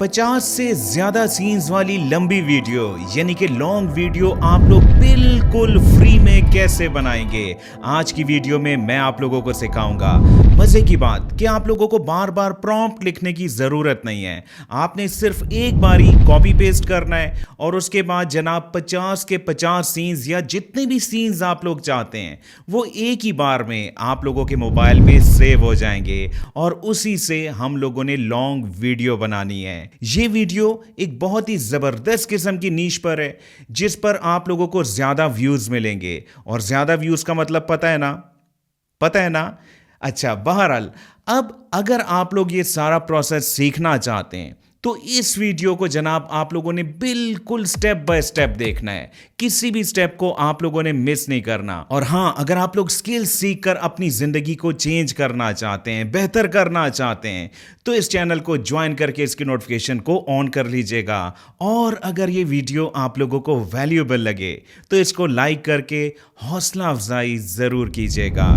50 से ज्यादा सीन्स वाली लंबी वीडियो यानी कि लॉन्ग वीडियो आप लोग बिल्कुल फ्री में कैसे बनाएंगे। आज की वीडियो में मैं आप लोगों को सिखाऊंगा। मजे की बात कि आप लोगों को बार बार प्रॉम्प्ट लिखने की जरूरत नहीं है। आपने सिर्फ एक बारी कॉपी पेस्ट करना है और उसके बाद जनाब 50 के 50 सीन्स या जितने भी सीन्स आप लोग चाहते हैं वो एक ही बार में आप लोगों के मोबाइल में सेव हो जाएंगे और उसी से हम लोगों ने लॉन्ग वीडियो बनानी है। ये वीडियो एक बहुत ही जबरदस्त किस्म की नीश पर है जिस पर आप लोगों को ज्यादा व्यूज मिलेंगे। और ज्यादा व्यूज का मतलब पता है ना। अच्छा, बहरहाल अब अगर आप लोग ये सारा प्रोसेस सीखना चाहते हैं तो इस वीडियो को जनाब आप लोगों ने बिल्कुल स्टेप बाय स्टेप देखना है। किसी भी स्टेप को आप लोगों ने मिस नहीं करना। और हाँ, अगर आप लोग स्किल सीखकर अपनी जिंदगी को चेंज करना चाहते हैं, बेहतर करना चाहते हैं, तो इस चैनल को ज्वाइन करके इसकी नोटिफिकेशन को ऑन कर लीजिएगा। और अगर ये वीडियो आप लोगों को वैल्यूएबल लगे तो इसको लाइक करके हौसला अफजाई जरूर कीजिएगा।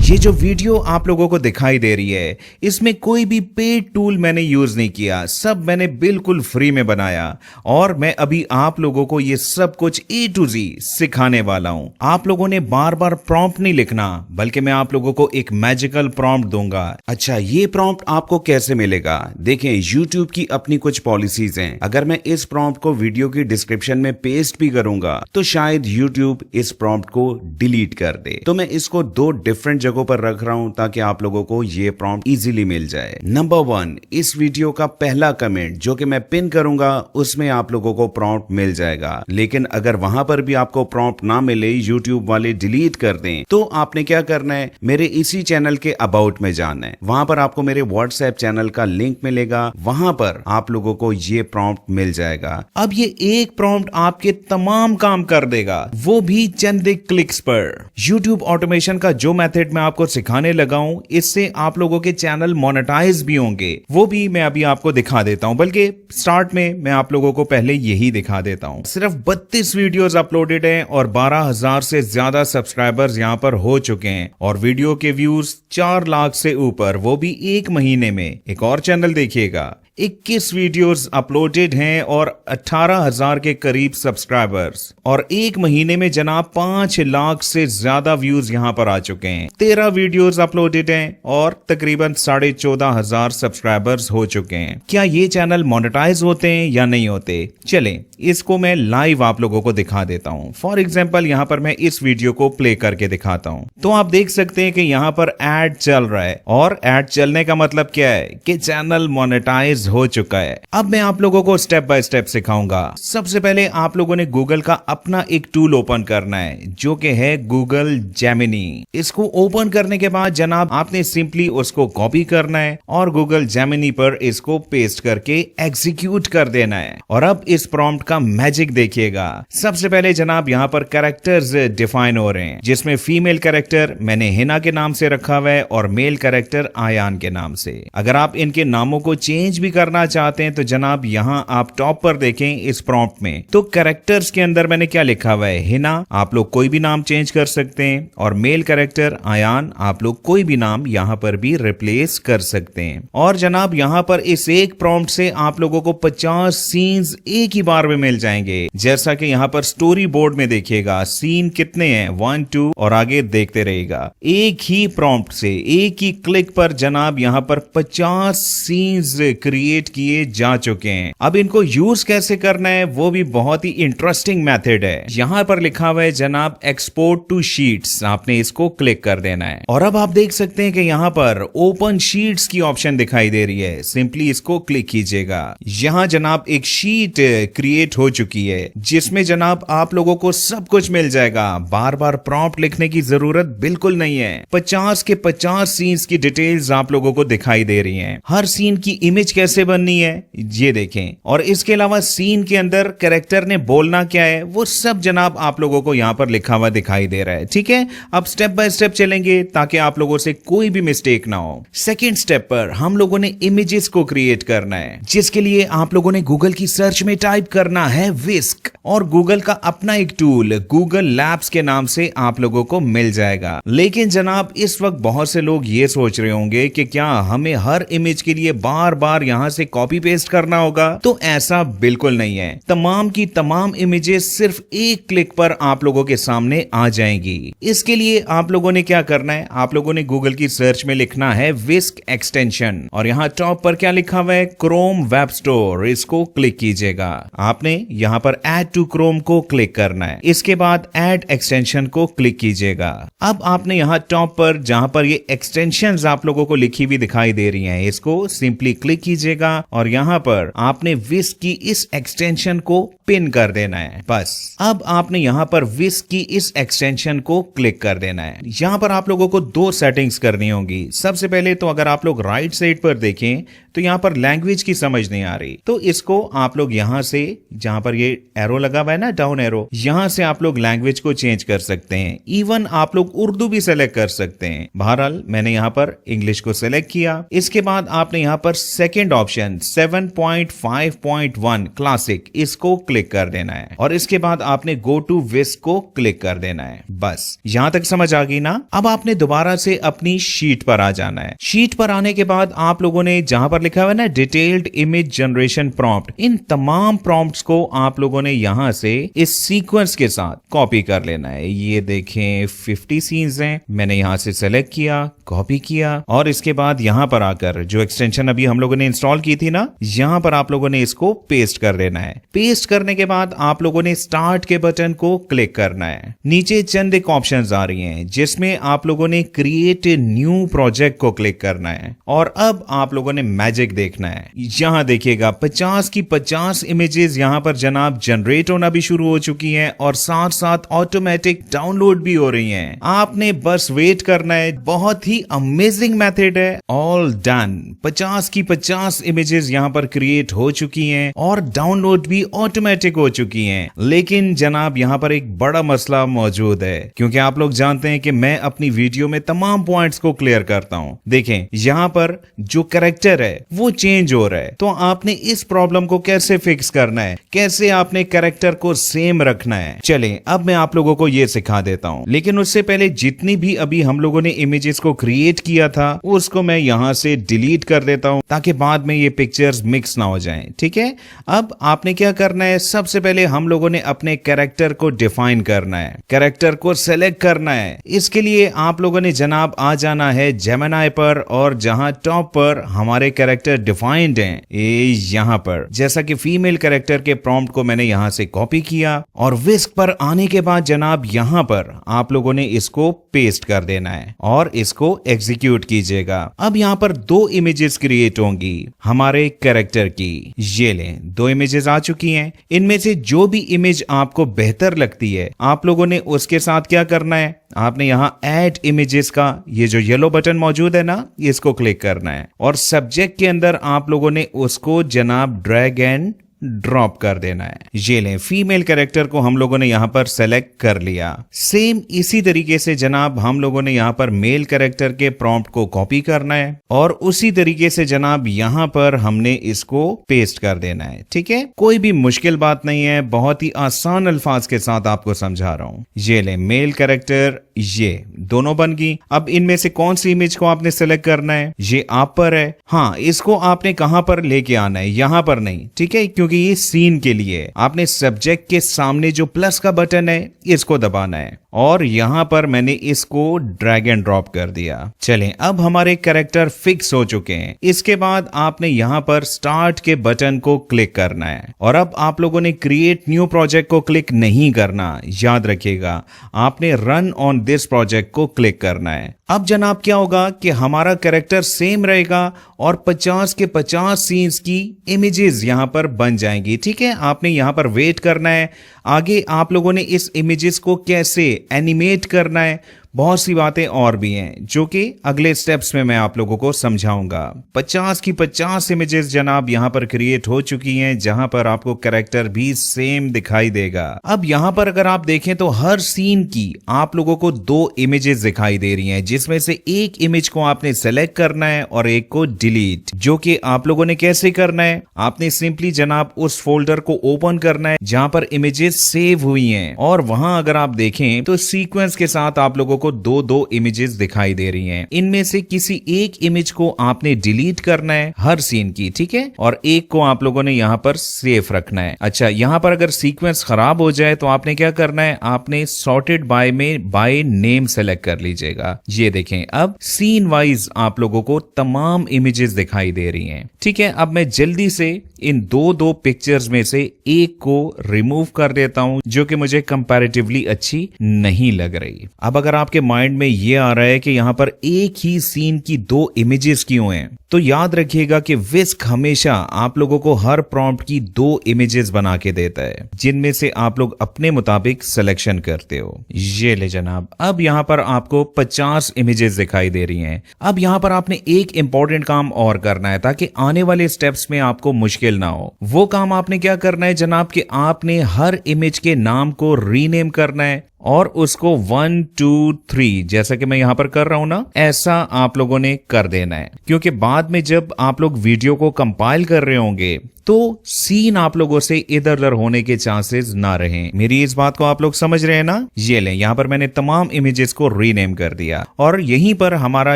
ये जो वीडियो आप लोगों को दिखाई दे रही है इसमें कोई भी पेड टूल मैंने यूज नहीं किया, सब मैंने बिल्कुल फ्री में बनाया। और मैं अभी आप लोगों को ये सब कुछ A to Z सिखाने वाला हूं। आप लोगों ने बार बार प्रॉम्प्ट नहीं लिखना, बल्कि मैं आप लोगों को एक मैजिकल प्रॉम्प्ट दूंगा। अच्छा, ये प्रॉम्प्ट आपको कैसे मिलेगा? देखें, YouTube की अपनी कुछ पॉलिसीज हैं। अगर मैं इस प्रॉम्प्ट को वीडियो की डिस्क्रिप्शन में पेस्ट भी करूंगा तो शायद YouTube इस प्रॉम्प्ट को डिलीट कर दे। तो मैं इसको दो डिफरेंट जगहों पर रख रहा हूं ताकि आप लोगों को ये प्रॉम्प्ट इजीली मिल जाए। नंबर 1, इस वीडियो का पहला कमेंट जो कि मैं पिन करूंगा उसमें आप लोगों को प्रॉम्प्ट मिल जाएगा। लेकिन अगर वहां पर भी आपको प्रॉम्प्ट ना मिले, YouTube वाले डिलीट कर दें, तो आपने क्या करना है, मेरे इसी चैनल के अबाउट में जाना है। वहां पर आपको मेरे WhatsApp चैनल का लिंक मिलेगा, वहां पर आप लोगों को ये प्रॉम्प्ट मिल जाएगा। अब ये एक प्रॉम्प्ट आपके तमाम काम कर देगा, वो भी चंद क्लिक्स पर। YouTube ऑटोमेशन का जो मेथड मैं आपको सिखाने लगा हूं, इससे आप लोगों के चैनल मोनेटाइज भी होंगे, वो भी मैं अभी आपको दिखा देता हूं। बल्कि स्टार्ट में मैं आप लोगों को पहले यही दिखा देता हूं। सिर्फ 32 वीडियोस अपलोडेड हैं और 12,000 से ज्यादा सब्सक्राइबर्स यहां पर हो चुके हैं और वीडियो के व्यूज 4 लाख से ऊपर, वो भी एक महीने में। एक और चैनल देखिएगा, 21 वीडियोस अपलोडेड हैं और 18,000 के करीब सब्सक्राइबर्स और एक महीने में जनाब 5 लाख से ज्यादा व्यूज यहां पर आ चुके हैं। 13 वीडियोस अपलोडेड हैं और तकरीबन 14,500 सब्सक्राइबर्स हो चुके हैं। क्या ये चैनल मोनेटाइज होते हैं या नहीं होते? चलें, इसको मैं लाइव आप लोगों को दिखा देता हूं। फॉर एग्जाम्पल यहां पर मैं इस वीडियो को प्ले करके दिखाता हूं तो आप देख सकते हैं कि यहां पर एड चल रहा है और एड चलने का मतलब क्या है कि चैनल मोनेटाइज हो चुका है। अब मैं आप लोगों को स्टेप बाय स्टेप सिखाऊंगा। सबसे पहले आप लोगों ने गूगल का अपना एक टूल ओपन करना है जो कि है गूगल जेमिनी। इसको ओपन करने के बाद जनाब आपने सिंपली उसको कॉपी करना है और गूगल जेमिनी पर इसको पेस्ट करके एग्जीक्यूट कर देना है। और अब इस प्रॉम्प्ट का मैजिक देखिएगा। सबसे पहले जनाब यहाँ पर कैरेक्टर्स डिफाइन हो रहे हैं, जिसमें फीमेल कैरेक्टर मैंने हिना के नाम से रखा हुआ है और मेल कैरेक्टर आयान के नाम से। अगर आप इनके नामों को चेंज भी करना चाहते हैं तो जनाब यहां आप टॉप पर देखें इस प्रॉम्प्ट में, तो कैरेक्टर्स के अंदर मैंने क्या लिखा हुआ है, हिना। आप लोग कोई भी नाम चेंज कर सकते हैं और मेल कैरेक्टर आयान, आप लोग कोई भी नाम यहां पर भी रिप्लेस कर सकते हैं। और जनाब यहां पर इस एक प्रॉम्प्ट से आप लोगों को 50 सीन्स एक ही बार में मिल जाएंगे। जैसा कि यहां पर स्टोरी बोर्ड में देखिएगा, सीन कितने हैं, 1 2 और आगे देखते रहेगा। एक ही प्रॉम्प्ट से एक ही क्लिक पर जनाब यहां पर 50 सीन्स क्रिएट किए जा चुके हैं। अब इनको यूज कैसे करना है वो भी बहुत ही इंटरेस्टिंग मेथड है। यहां पर लिखा हुआ है जनाब एक्सपोर्ट टू शीट्स, आपने इसको क्लिक कर देना है। और अब आप देख सकते हैं कि यहां पर ओपन शीट्स की ऑप्शन दिखाई दे रही है, सिंपली इसको क्लिक कीजिएगा। यहां जनाब एक शीट क्रिएट हो चुकी है जिसमें जनाब आप लोगों को सब कुछ मिल जाएगा। बार बार प्रॉम्प्ट लिखने की जरूरत बिल्कुल नहीं है। 50 के 50 सीन्स की डिटेल्स आप लोगों को दिखाई दे रही हैं। हर सीन की इमेज कैसे कैसे बननी है ये देखें, और इसके अलावा सीन के अंदर कैरेक्टर ने बोलना क्या है वो सब जनाब आप लोगों को यहाँ पर लिखा हुआ दिखाई दे रहा है। ठीक है, अब स्टेप बाय स्टेप चलेंगे ताकि आप लोगों से कोई भी मिस्टेक ना हो। सेकंड स्टेप पर हम लोगों ने इमेजेस को क्रिएट करना है, जिसके लिए आप लोगों ने गूगल की सर्च में टाइप करना है विस्क, और गूगल का अपना एक टूल गूगल लैब्स के नाम से आप लोगों को मिल जाएगा। लेकिन जनाब इस वक्त बहुत से लोग ये सोच रहे होंगे कि क्या हमें हर इमेज के लिए बार बार यहां से कॉपी पेस्ट करना होगा, तो ऐसा बिल्कुल नहीं है। तमाम की तमाम इमेजेस सिर्फ एक क्लिक पर आप लोगों के सामने आ जाएंगी। इसके लिए आप लोगों ने क्या करना है, आप लोगों ने गूगल की सर्च में लिखना है विस्क एक्सटेंशन, और यहाँ टॉप पर क्या लिखा हुआ है, क्रोम वेब स्टोर, इसको क्लिक कीजिएगा। आपने यहाँ पर ऐड टू क्रोम को क्लिक करना है, इसके बाद ऐड एक्सटेंशन को क्लिक कीजिएगा। अब आपने यहाँ टॉप पर जहां पर ये एक्सटेंशंस आप लोगों को लिखी हुई दिखाई दे रही हैं, इसको सिंपली क्लिक कीजिएगा और यहाँ पर आपने विस्क की इस एक्सटेंशन को पिन कर देना है। बस अब आपने यहाँ पर विस्क की इस एक्सटेंशन को क्लिक कर देना है। यहाँ पर आप लोगों को दो सेटिंग्स करनी होंगी। सबसे पहले तो अगर आप लोग राइट साइड पर देखें तो यहाँ पर लैंग्वेज की समझ नहीं आ रही, तो इसको आप लोग यहाँ से जहां पर ये एरो लगा हुआ है ना, डाउन एरो, यहां से आप लोग लैंग्वेज को चेंज कर सकते हैं। इवन आप लोग उर्दू भी सेलेक्ट कर सकते हैं। बहरहाल मैंने यहाँ पर इंग्लिश को सेलेक्ट किया। इसके बाद आपने यहाँ पर सेकेंड ऑप्शन 7.5.1 क्लासिक, इसको क्लिक कर देना है, और इसके बाद आपने गो टू विस्क को क्लिक कर देना है। बस यहां तक समझ आ गई ना। अब आपने दोबारा से अपनी शीट पर आ जाना है। शीट पर आने के बाद आप लोगों ने जहां पर लिखा हुआ है ना डिटेल्ड इमेज जनरेशन प्रॉम्प्ट, इन तमाम प्रॉम्प्ट्स को आप लोगों ने यहां से इस सीक्वेंस के साथ कॉपी कर लेना है। ये देखें 50 सीन्स हैं, मैंने यहां से सेलेक्ट किया, कॉपी किया, और इसके बाद यहां पर आकर जो एक्सटेंशन अभी हम लोगों ने इंस्टॉल की थी ना, यहां पर आप लोगों ने इसको पेस्ट कर देना है। पेस्ट करने के बाद आप लोगों ने स्टार्ट के बटन को क्लिक करना है। नीचे चंद एक ऑप्शंस आ रही हैं जिसमें आप लोगों ने क्रिएट ए न्यू प्रोजेक्ट को क्लिक करना है, और अब आप लोगों ने मैजिक देखना है। यहां देखिएगा 50 की 50 इमेजेस यहां पर जनाब जनरेट होना भी शुरू हो चुकी हैं, और साथ साथ ऑटोमेटिक डाउनलोड भी हो रही हैं। आपने बस वेट करना है। बहुत ही अमेजिंग मेथड है। ऑल डन, 50 की 50 इमेजेस यहां पर क्रिएट हो चुकी हैं और डाउनलोड भी ऑटोमेटिक हो चुकी हैं। लेकिन जनाब यहां पर एक बड़ा मसला मौजूद है, क्योंकि आप लोग जानते हैं कि मैं अपनी वीडियो में तमाम पॉइंट्स को क्लियर करता हूं। देखें यहां पर जो कैरेक्टर है वो चेंज हो रहा है, तो आपने इस प्रॉब्लम को कैसे फिक्स करना है, कैसे आपने कैरेक्टर को सेम रखना है, चलें अब मैं आप लोगों को ये सिखा देता हूं। लेकिन उससे पहले जितनी भी अभी हम लोगों ने इमेजेस को क्रिएट किया था उसको मैं यहां से डिलीट कर देता हूं, ताकि बाद में ये पिक्चर्स मिक्स ना हो जाएं। ठीक है, अब आपने क्या करना है, सबसे पहले हम लोगों ने अपने कैरेक्टर को डिफाइन करना है, कैरेक्टर को सेलेक्ट करना है। इसके लिए आप लोगों ने जनाब आ जाना है जेमिनी पर, और जहां टॉप पर हमारे कैरेक्टर डिफाइंड हैं, यहां पर जैसा कि फीमेल कैरेक्टर के प्रॉम्प्ट को मैंने यहां से कॉपी किया, और विस्क पर आने के बाद जनाब यहां पर आप लोगों ने इसको पेस्ट कर देना है और इसको एग्जीक्यूट कीजिएगा। अब यहां पर दो इमेजेस क्रिएट होंगी हमारे कैरेक्टर की। ये लें, दो इमेजेस आ चुकी हैं। इनमें से जो भी इमेज आपको बेहतर लगती है आप लोगों ने उसके साथ क्या करना है, आपने यहां ऐड इमेजेस का ये जो येलो बटन मौजूद है ना, इसको क्लिक करना है, और सब्जेक्ट के अंदर आप लोगों ने उसको जनाब ड्रैग एंड ड्रॉप कर देना है। ये लें, फीमेल कैरेक्टर को हम लोगों ने यहां पर सेलेक्ट कर लिया। सेम इसी तरीके से जनाब हम लोगों ने यहां पर मेल कैरेक्टर के प्रॉम्प्ट को कॉपी करना है, और उसी तरीके से जनाब यहां पर हमने इसको पेस्ट कर देना है। ठीक है, कोई भी मुश्किल बात नहीं है, बहुत ही आसान अल्फाज के साथ आपको समझा रहा हूं। ये लें, मेल कैरेक्टर, ये दोनों बन गई। अब इनमें से कौन सी इमेज को आपने सेलेक्ट करना है, ये आप पर है। हाँ, इसको आपने कहां पर लेके आना है, यहां पर नहीं। ठीक है, क्योंकि ये सीन के लिए आपने सब्जेक्ट के सामने जो प्लस का बटन है इसको दबाना है, और यहां पर मैंने इसको ड्रैग एंड ड्रॉप कर दिया। चलें, अब हमारे कैरेक्टर फिक्स हो चुके हैं। इसके बाद आपने यहां पर स्टार्ट के बटन को क्लिक करना है, और अब आप लोगों ने क्रिएट न्यू प्रोजेक्ट को क्लिक नहीं करना, याद रखिएगा, आपने रन ऑन दिस प्रोजेक्ट को क्लिक करना है। अब जनाब क्या होगा कि हमारा कैरेक्टर सेम रहेगा और 50 के 50 सीन्स की इमेजेस यहां पर बन जाएंगी। ठीक है, आपने यहां पर वेट करना है। आगे आप लोगों ने इस इमेजेस को कैसे एनिमेट करना है, बहुत सी बातें और भी हैं जो कि अगले स्टेप्स में मैं आप लोगों को समझाऊंगा। 50 की 50 इमेजेस जनाब यहाँ पर क्रिएट हो चुकी हैं, जहां पर आपको कैरेक्टर भी सेम दिखाई देगा। अब यहाँ पर अगर आप देखें तो हर सीन की आप लोगों को 2 इमेजेस दिखाई दे रही हैं, जिसमें से एक इमेज को आपने सेलेक्ट करना है और एक को डिलीट। जो कि आप लोगों ने कैसे करना है, आपने सिंपली जनाब उस फोल्डर को ओपन करना है जहां पर इमेजेस सेव हुई हैं, और वहां अगर आप देखें तो सीक्वेंस के साथ आप लोगों को 2 इमेजेस दिखाई दे रही हैं। इनमें से किसी एक इमेज को आपने डिलीट करना है हर सीन की, ठीक है, और एक को आप लोगों ने यहां पर सेफ रखना है। अच्छा, यहां पर अगर सीक्वेंस खराब हो जाए तो आपने क्या करना है, आपने सॉर्टेड बाय में बाय नेम सेलेक्ट कर लीजिएगा। ये देखें, अब सीन वाइज आप लोगों को तमाम इमेजेस दिखाई दे रही हैं। ठीक है, अब मैं जल्दी से इन दो पिक्चर्स में से एक को रिमूव कर देता हूं जो कि मुझे कंपैरेटिवली अच्छी नहीं लग रही। अब अगर आपके माइंड में ये आ रहा है कि यहां पर एक ही सीन की 2 इमेजेस क्यों हैं, तो याद रखिएगा कि विस्क हमेशा आप लोगों को हर प्रॉम्प्ट की 2 इमेजेस बना के देता है, जिनमें से आप लोग अपने मुताबिक सिलेक्शन करते हो। ये ले जनाब, अब यहां पर आपको 50 इमेजेस दिखाई दे रही हैं। अब यहां पर आपने एक इंपॉर्टेंट काम और करना है ताकि आने वाले स्टेप्स में आपको मुश्किल ना हो। वो काम आपने क्या करना है जनाब, कि आपने हर इमेज के नाम को रीनेम करना है और उसको 1 2 3 जैसा कि मैं यहां पर कर रहा हूं ना, ऐसा आप लोगों ने कर देना है, क्योंकि बाद में जब आप लोग वीडियो को कंपाइल कर रहे होंगे तो सीन आप लोगों से इधर उधर होने के चांसेस ना रहें। मेरी इस बात को आप लोग समझ रहे हैं ना। ये लें, यहां पर मैंने तमाम इमेजेस को रीनेम कर दिया और यहीं पर हमारा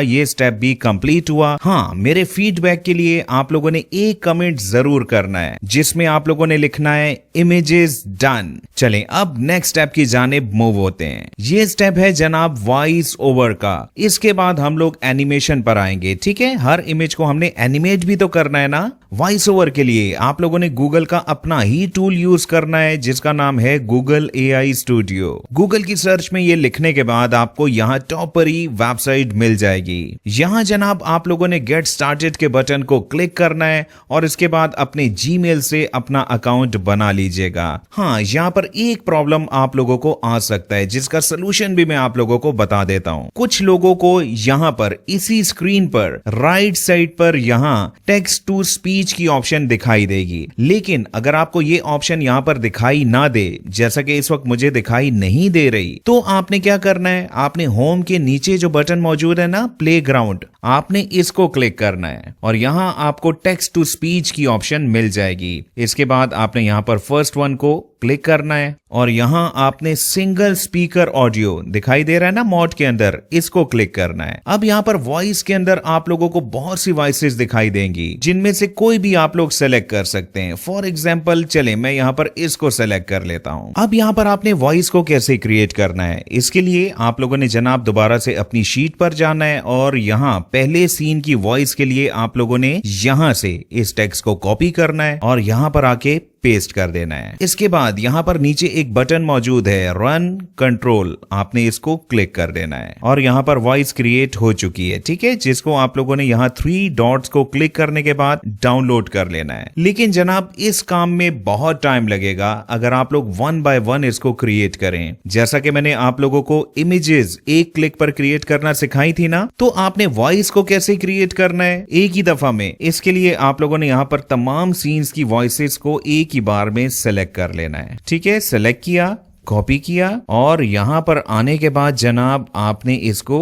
ये स्टेप भी कंप्लीट हुआ। हाँ, मेरे फीडबैक के लिए आप लोगों ने एक कमेंट जरूर करना है जिसमें आप लोगों ने लिखना है इमेजेस डन। चलें, अब नेक्स्ट स्टेप की जानिब मूव होते हैं। ये स्टेप है जनाब वॉइस ओवर का। इसके बाद हम लोग एनिमेशन पर आएंगे। ठीक है, हर इमेज को हमने एनिमेट भी तो करना है ना। वॉइस ओवर के लिए आप लोगों ने गूगल का अपना ही टूल यूज करना है जिसका नाम है गूगल AI स्टूडियो। गूगल की सर्च में ये लिखने के बाद आपको यहाँ टॉप पर ही वेबसाइट मिल जाएगी। यहाँ जनाब आप लोगों ने गेट स्टार्टेड के बटन को क्लिक करना है और इसके बाद अपने जीमेल से अपना अकाउंट बना लीजिएगा। हाँ, यहाँ पर एक प्रॉब्लम आप लोगों को आ सकता है जिसका सोल्यूशन भी मैं आप लोगों को बता देता हूँ। कुछ लोगों को यहाँ पर इसी स्क्रीन पर राइट साइड पर यहाँ टेक्स्ट टू स्पीच की ऑप्शन दिखाई देगी, लेकिन अगर आपको ये ऑप्शन यहां पर दिखाई ना दे, जैसा कि इस वक्त मुझे दिखाई नहीं दे रही, तो आपने क्या करना है, आपने होम के नीचे जो बटन मौजूद है ना, प्लेग्राउंड, आपने इसको क्लिक करना है और यहां आपको टेक्स्ट टू स्पीच की ऑप्शन मिल जाएगी। इसके बाद आपने यहां पर फर्स्ट वन को क्लिक करना है और यहां आपने सिंगल स्पीकर ऑडियो दिखाई दे रहा है ना मोड के अंदर, इसको क्लिक करना है। अब यहां पर वॉइस के अंदर आप लोगों को बहुत सी वॉइसेस दिखाई देंगी जिनमें से कोई भी आप लोग सेलेक्ट कर सकते हैं। फॉर एग्जांपल चले मैं यहां पर इसको सेलेक्ट कर लेता हूं। अब यहां पर आपने वॉइस को कैसे क्रिएट करना है, इसके लिए आप लोगों ने जनाब दोबारा से अपनी शीट पर जाना है और यहां पहले सीन की वॉइस के लिए आप लोगों ने यहां से इस टेक्स्ट को कॉपी करना है और यहां पर आके पेस्ट कर देना है। इसके बाद यहां पर नीचे एक बटन मौजूद है रन कंट्रोल, आपने इसको क्लिक कर देना है और यहां पर वॉइस क्रिएट हो चुकी है। ठीक है, जिसको आप लोगों ने यहां 3 डॉट्स को क्लिक करने के बाद डाउनलोड कर लेना है। लेकिन जनाब इस काम में बहुत टाइम लगेगा अगर आप लोग 1 बाय 1 इसको क्रिएट करें। जैसा कि मैंने आप लोगों को इमेजेस एक क्लिक पर क्रिएट करना सिखाई थी ना, तो आपने वॉइस को कैसे क्रिएट करना है एक ही दफा में, इसके लिए आप लोगों ने यहां पर तमाम सीन्स की वॉइसेस को एक की बार में सेलेक्ट कर लेना है। ठीक है, सेलेक्ट किया, कॉपी किया और यहां पर आने के बाद जनाब आपने इसको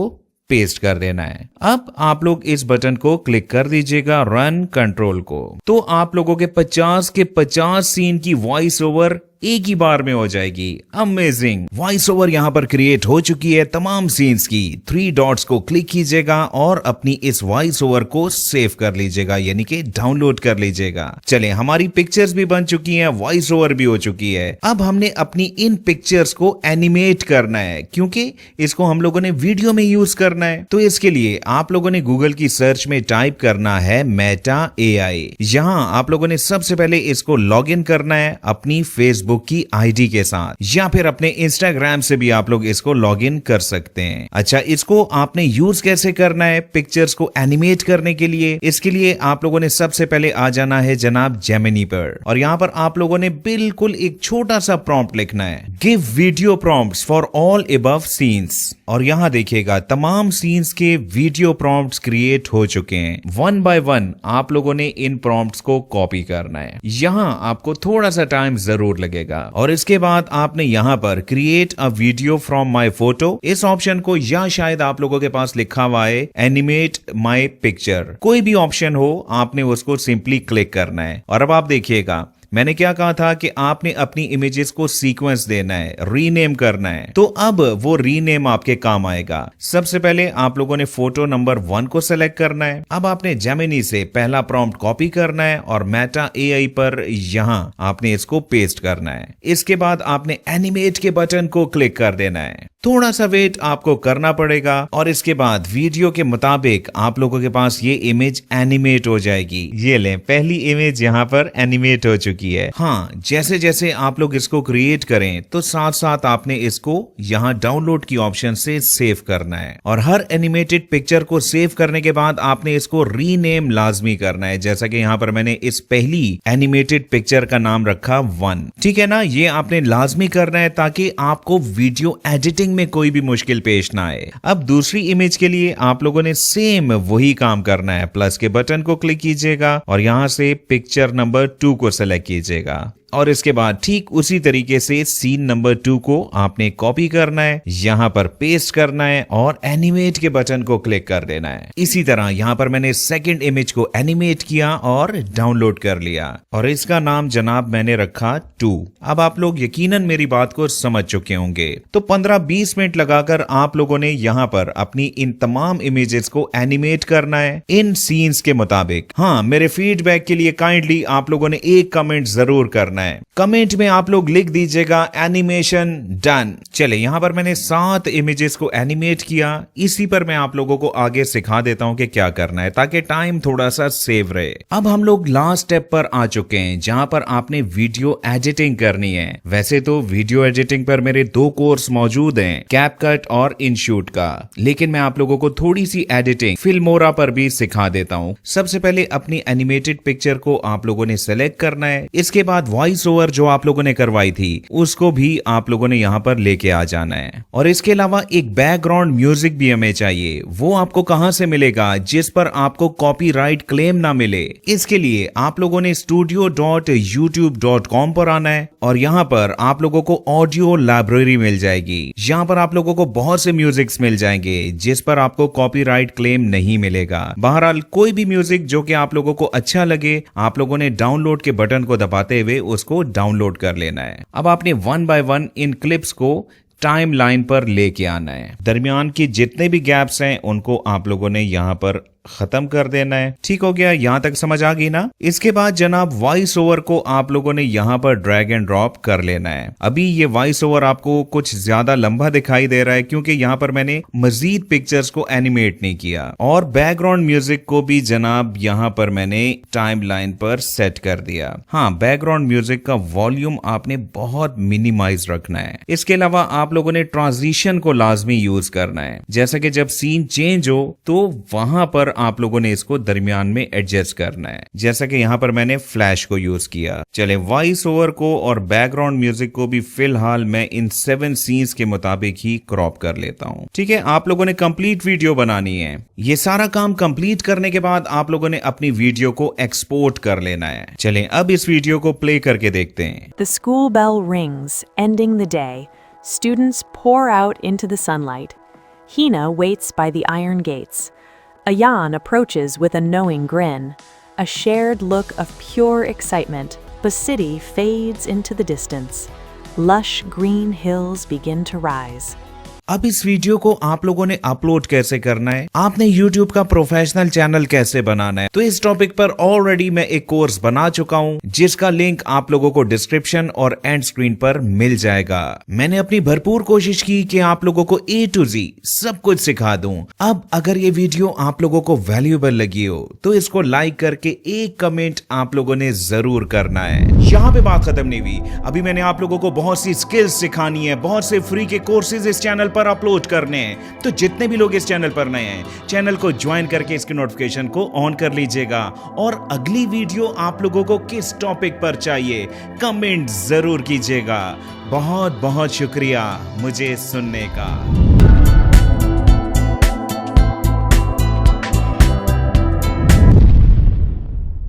पेस्ट कर देना है। अब आप लोग इस बटन को क्लिक कर दीजिएगा रन कंट्रोल को, तो आप लोगों के 50 के 50 सीन की वॉइस ओवर एक ही बार में हो जाएगी। अमेजिंग, वॉइस ओवर यहां पर क्रिएट हो चुकी है तमाम सीन्स की। 3 डॉट्स को क्लिक कीजिएगा और अपनी इस वॉइस ओवर को सेव कर लीजिएगा, यानी कि डाउनलोड कर लीजिएगा। चलें, हमारी पिक्चर्स भी बन चुकी हैं, वॉइस ओवर भी हो चुकी है। अब हमने अपनी इन पिक्चर्स को एनिमेट करना है क्योंकि इसको हम लोगों ने वीडियो में यूज करना है। तो इसके लिए आप लोगों ने गूगल की सर्च में टाइप करना है मेटा AI। यहां आप लोगों ने सबसे पहले इसको लॉग इन करना है अपनी फेसबुक फेसबुक की आईडी के साथ, या फिर अपने इंस्टाग्राम से भी आप लोग इसको लॉग इन कर सकते हैं। अच्छा, इसको आपने यूज कैसे करना है पिक्चर्स को एनिमेट करने के लिए? इसके लिए आप लोगों ने सबसे पहले आ जाना है जनाब जेमिनी पर, और यहाँ पर आप लोगों ने बिल्कुल एक छोटा सा प्रॉम्प्ट लिखना है, give video prompts for all above scenes. और यहाँ देखिएगा तमाम सीन्स के वीडियो प्रॉम्प्ट्स क्रिएट हो चुके हैं। वन बाय वन आप लोगों ने इन प्रॉम्प्ट्स को कॉपी करना है। यहाँ आपको थोड़ा सा टाइम जरूर लगेगा, और इसके बाद आपने यहाँ पर create a video from my photo इस ऑप्शन को, या शायद आप लोगों के पास लिखा हुआ है एनिमेट माय पिक्चर, कोई भी ऑप्शन हो आपने उसको सिंपली क्लिक करना है। और अब आप देखिएगा मैंने क्या कहा था कि आपने अपनी इमेजेस को सीक्वेंस देना है, रीनेम करना है। तो अब वो रीनेम आपके काम आएगा। सबसे पहले आप लोगों ने फोटो नंबर 1 को सेलेक्ट करना है। अब आपने जेमिनी से पहला प्रॉम्प्ट कॉपी करना है और मेटा एआई पर यहां आपने इसको पेस्ट करना है। इसके बाद आपने एनिमेट के बटन को क्लिक कर देना है। थोड़ा सा वेट आपको करना पड़ेगा, और इसके बाद वीडियो के मुताबिक आप लोगों के पास ये इमेज एनिमेट हो जाएगी। ये लें, पहली इमेज यहाँ पर एनिमेट हो चुकी है। हाँ, जैसे जैसे आप लोग इसको क्रिएट करें तो साथ साथ आपने इसको यहाँ डाउनलोड की ऑप्शन से सेव करना है, और हर एनिमेटेड पिक्चर को सेव करने के बाद आपने इसको रीनेम लाजमी करना है। जैसा कि यहाँ पर मैंने इस पहली एनिमेटेड पिक्चर का नाम रखा 1, ठीक है ना। ये आपने लाजमी करना है ताकि आपको वीडियो एडिटिंग में कोई भी मुश्किल पेश ना आए। अब दूसरी इमेज के लिए आप लोगों ने सेम वही काम करना है। प्लस के बटन को क्लिक कीजिएगा और यहां से पिक्चर नंबर 2 को सेलेक्ट कीजिएगा, और इसके बाद ठीक उसी तरीके से सीन नंबर 2 को आपने कॉपी करना है, यहां पर पेस्ट करना है और एनिमेट के बटन को क्लिक कर देना है। इसी तरह यहां पर मैंने सेकंड इमेज को एनिमेट किया और डाउनलोड कर लिया, और इसका नाम जनाब मैंने रखा 2। अब आप लोग यकीनन मेरी बात को समझ चुके होंगे। तो 15-20 मिनट लगाकर आप लोगों ने यहां पर अपनी इन तमाम इमेजेस को एनिमेट करना है इन सीन्स के मुताबिक। हाँ, मेरे फीडबैक के लिए काइंडली आप लोगों ने एक कमेंट जरूर करना है। कमेंट में आप लोग लिख दीजिएगा एनिमेशन डन। चले, यहां पर मैंने 7 इमेजेस को एनिमेट किया। इसी पर मैं आप लोगों को आगे सिखा देता हूं कि क्या करना है ताकि टाइम थोड़ा सा सेव रहे। अब हम लोग लास्ट स्टेप पर आ चुके हैं जहां पर आपने वीडियो एडिटिंग करनी है। वैसे तो वीडियो एडिटिंग पर मेरे 2 कोर्स मौजूद हैं, कैपकट और इनशूट का, लेकिन मैं आप लोगों को थोड़ी सी एडिटिंग फिल्मोरा पर भी सिखा देता हूं। सबसे पहले अपनी एनिमेटेड पिक्चर को आप लोगों ने सेलेक्ट करना है। इसके बाद वॉइस ओवर जो आप लोगों ने करवाई थी उसको भी आप लोगों ने यहां पर लेके आ जाना है, और इसके अलावा एक बैकग्राउंड म्यूजिक भी हमें चाहिए। वो आपको कहां से मिलेगा जिस पर आपको कॉपीराइट क्लेम ना मिले? इसके लिए आप लोगों ने studio.youtube.com पर आना है, और यहां पर आप लोगों को ऑडियो लाइब्रेरी मिल जाएगी। यहां पर आप लोगों को बहुत से म्यूजिक्स मिल जाएंगे जिस पर आपको कॉपीराइट क्लेम नहीं मिलेगा। बहरहाल कोई भी म्यूजिक जो कि आप लोगों को अच्छा लगे, आप लोगों ने डाउनलोड के बटन को दबाते हुए उसको डाउनलोड कर लेना है। अब आपने 1 बाय 1 इन क्लिप्स को टाइम लाइन पर लेके आना है। दरमियान की जितने भी गैप्स हैं उनको आप लोगों ने यहां पर खत्म कर देना है। ठीक हो गया, यहां तक समझ आ गई ना? इसके बाद जनाब वॉइस ओवर को आप लोगों ने यहां पर ड्रैग एंड ड्रॉप कर लेना है। अभी ये वॉइस ओवर आपको कुछ ज्यादा लंबा दिखाई दे रहा है क्योंकि यहां पर मैंने मजीद पिक्चर्स को एनिमेट नहीं किया, और बैकग्राउंड म्यूजिक को भी जनाब यहां पर मैंने टाइम लाइन पर सेट कर दिया। हाँ, बैकग्राउंड म्यूजिक का वॉल्यूम आपने बहुत मिनिमाइज रखना है। इसके अलावा आप लोगों ने ट्रांजिशन को लाजमी यूज करना है। जैसा कि जब सीन चेंज हो तो वहां पर आप लोगों ने इसको दरमियान में एडजस्ट करना है, जैसा कि यहां पर मैंने फ्लैश को यूज किया। चले, वॉइस ओवर को और बैकग्राउंड म्यूजिक को भी फिलहाल मैं इन 7 सीन्स के मुताबिक ही क्रॉप कर लेता हूं। ठीक है, आप लोगों ने कंप्लीट वीडियो बनानी है। ये सारा काम कंप्लीट करने के बाद आप लोगों ने अपनी वीडियो को एक्सपोर्ट कर लेना है। चले, अब इस वीडियो को प्ले करके देखते हैं। The school bell rings, ending the day. Students pour out into the sunlight. Hina waits by the iron gates. Ayan approaches with a knowing grin, a shared look of pure excitement. The city fades into the distance. Lush green hills begin to rise. अब इस video को आप लोगों ने upload कैसे करना है, आपने YouTube का प्रोफेशनल चैनल कैसे बनाना है, तो इस टॉपिक पर ऑलरेडी मैं एक कोर्स बना चुका हूं, जिसका लिंक आप लोगों को डिस्क्रिप्शन और एंड स्क्रीन पर मिल जाएगा। मैंने अपनी भरपूर कोशिश की कि आप लोगों को A to Z सब कुछ सिखा दूं। अब अगर ये वीडियो आप लोगों को वैल्यूएबल लगी हो तो इसको लाइक करके एक कमेंट आप लोगों ने जरूर करना है। यहाँ पे बात खत्म नहीं हुई, अभी मैंने आप लोगों को बहुत सी स्किल्स सिखानी है, बहुत से फ्री के कोर्सेज इस चैनल पर अपलोड करने हैं। तो जितने भी लोग इस चैनल पर नए हैं, चैनल को ज्वाइन करके इसके नोटिफिकेशन को ऑन कर लीजिएगा। और अगली वीडियो आप लोगों को किस टॉपिक पर चाहिए कमेंट जरूर कीजिएगा। बहुत बहुत शुक्रिया मुझे सुनने का।